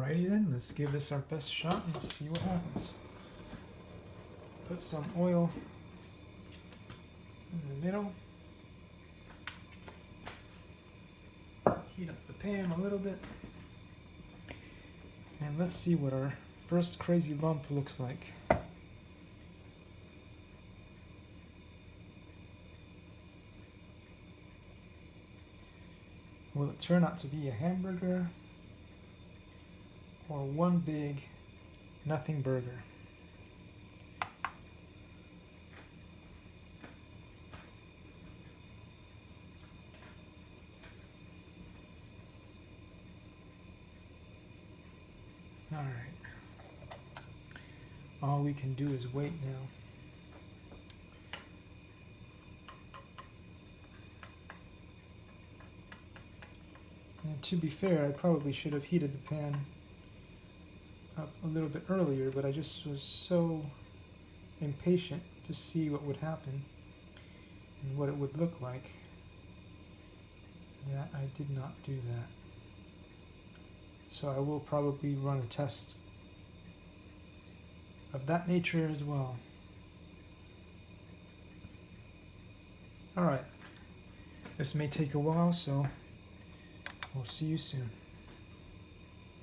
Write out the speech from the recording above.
Alrighty then, let's give this our best shot and see what happens. Put some oil in the middle. Heat up the pan a little bit. And let's see what our first crazy lump looks like. Will it turn out to be a hamburger or one big nothing burger? All right. All we can do is wait now. And to be fair, I probably should have heated the pan up a little bit earlier, but I just was so impatient to see what would happen and what it would look like that I did not do that. So I will probably run a test of that nature as well. Alright, this may take a while, so we'll see you soon.